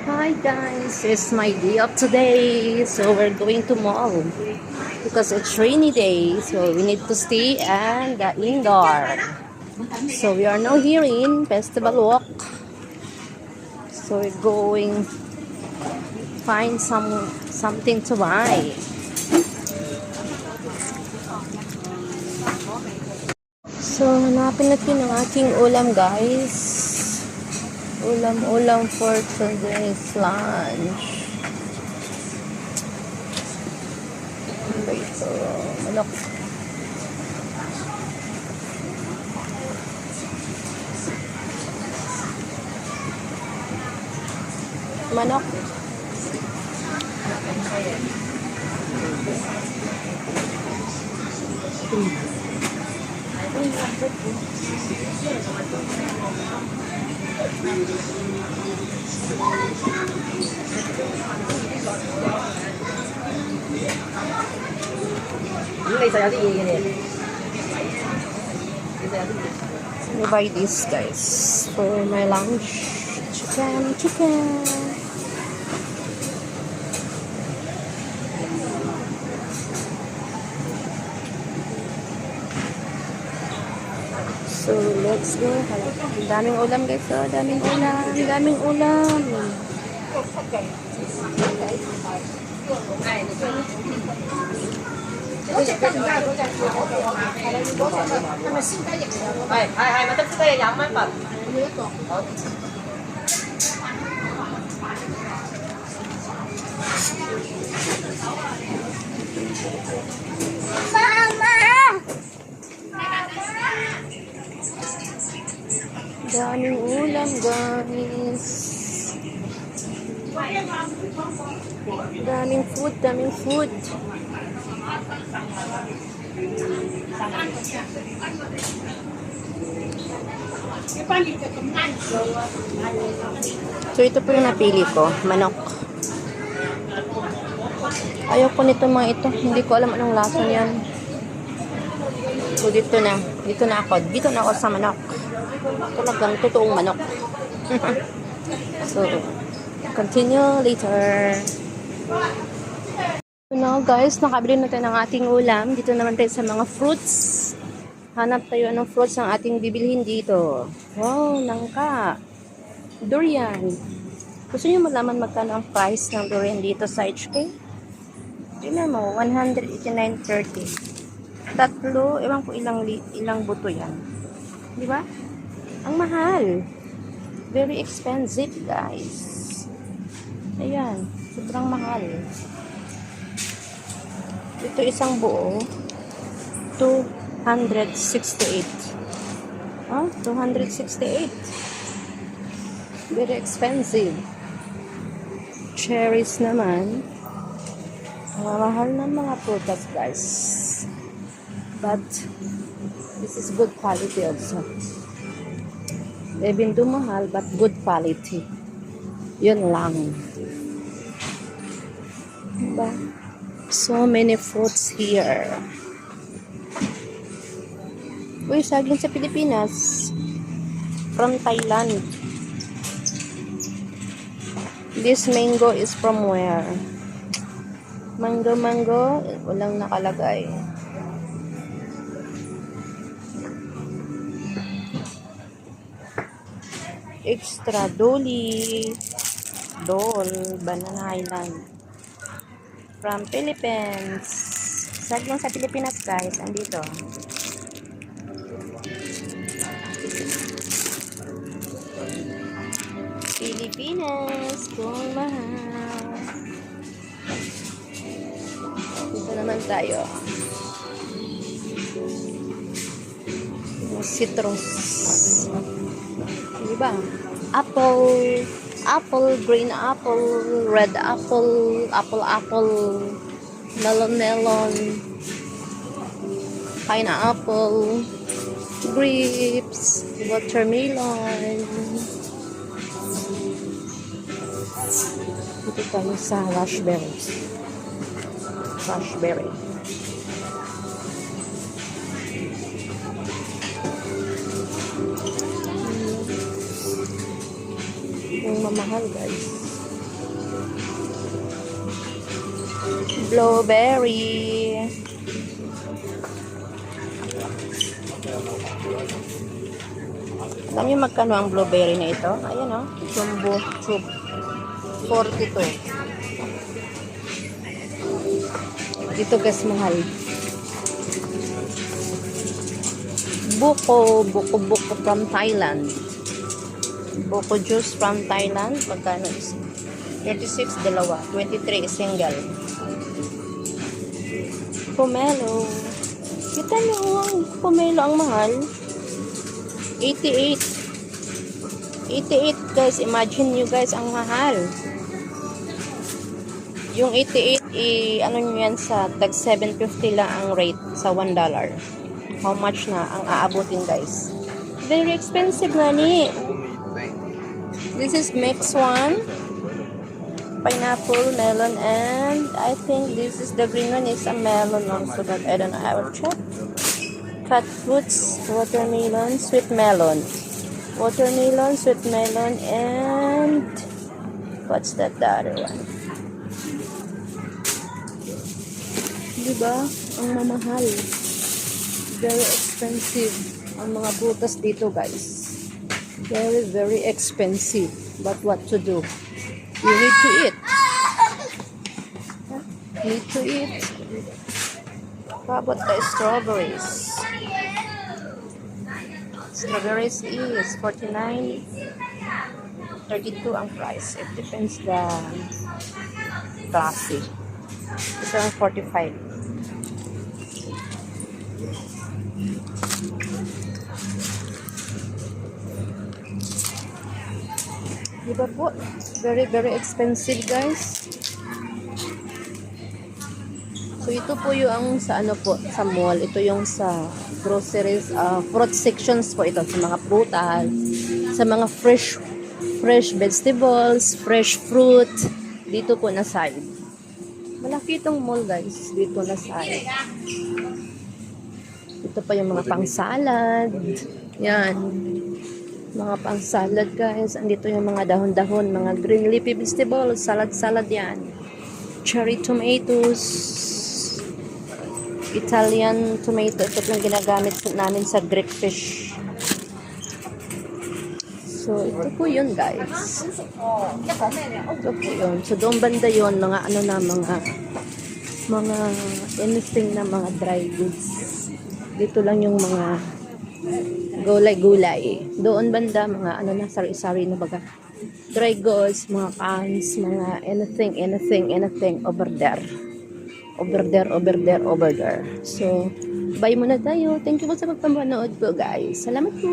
Hi guys, it's my day off today. So we're going to mall because it's rainy day. So we need to stay and the indoor. So we are now here in Festival Walk. So we're going find something to buy. So hanapin natin ang ating ulam guys. Ulam for today's lunch. Ito, manok. Manok. We buy this guys for my lunch. Chicken. So let's go. Daming ulam guys. So, daming ulam. Daming ulam guys. Daming food. So ito po yung napili ko, manok. Ayoko nito mga ito, hindi ko alam anong lasa niyan. So dito na ako sa manok. Talagang totoong manok. So continue later. So now guys, nakabili na tayo ng ating ulam. Dito naman tayo sa mga fruits. Hanap tayo ng fruits ang ating bibilhin dito. Wow, nangka. Durian. Gusto niyo malaman magkano ang price ng durian dito sa HK? Tingnan mo, 189.30. Tatlo, ewan ko ilang buto yan. Di ba? Ang mahal. Very expensive, guys. Ayan, sobrang mahal. Ito isang buo, 268. Oh, 268. Very expensive. Cherries naman. Mahal ng mga prutas, guys. But this is good quality also. Even though mahal, but good quality. Yun lang. Diba? So many fruits here. Uy, saging sa Pilipinas. From Thailand. This mango is from where? Mango. Walang nakalagay. Extra Dole, Banana Island. From Philippines. Saging sa Pilipinas, guys. Andito. Pilipinas, kung mahal. Dito naman tayo. Citrus. Diba? Apple, green apple, red apple, melon, pineapple, grapes, watermelon. Dito tayo sa raspberry. Yung mamahal, guys. Blueberry. Alam niyo magkano ang blueberry na ito? Ayan o. Jumbo tube. 42. Dito guys, mahal. Buko from Thailand. Buko juice from Thailand. Magkano is 36, dalawa. 23, single. Pomelo. Kita niyo ang pomelo ang mahal. 88. 88 guys. Imagine nyo guys, ang mahal. Yung 88, ano nyo yan sa tag 750 lang ang rate sa $1. How much na ang aabutin guys? Very expensive na ni. This is mix one. Pineapple, melon, and I think this is the green one is a melon also, but I don't know. I will check. Cut fruits, watermelon, sweet melon. Watermelon, sweet melon, and what's that the other one? Diba? Ang mamahal. Very expensive. Ang mga prutas dito guys. Very, very expensive. But what to do? You need to eat. Need to eat. How about the strawberries? Strawberries is 49, 32 ang price. It depends the klase. Ito ang 45. Diba po? Very, very expensive guys. So ito po yung sa ano po, sa mall. Ito yung sa groceries, fruit sections po ito. Sa mga prutas, sa mga fresh vegetables, fresh fruit. Dito po na side. Malaki itong mall guys. Dito na side. Ito pa yung mga pang-salad. Yan. Mga pang-salad guys. Andito yung mga dahon-dahon, mga green leafy vegetables, salad-salad yan. Cherry tomatoes, Italian tomato. Ito yung ginagamit namin sa Greek fish. So, ito po yun guys. Ito po yun. So, doon banda yun, mga ano na, mga anything na mga dry goods. Dito lang yung mga gulay-gulay. Doon banda, mga ano na, sari-sari na baga. Dry goods, mga cans, mga anything over there. Over there. So, bye muna tayo. Thank you po sa pagpapanood po guys. Salamat po.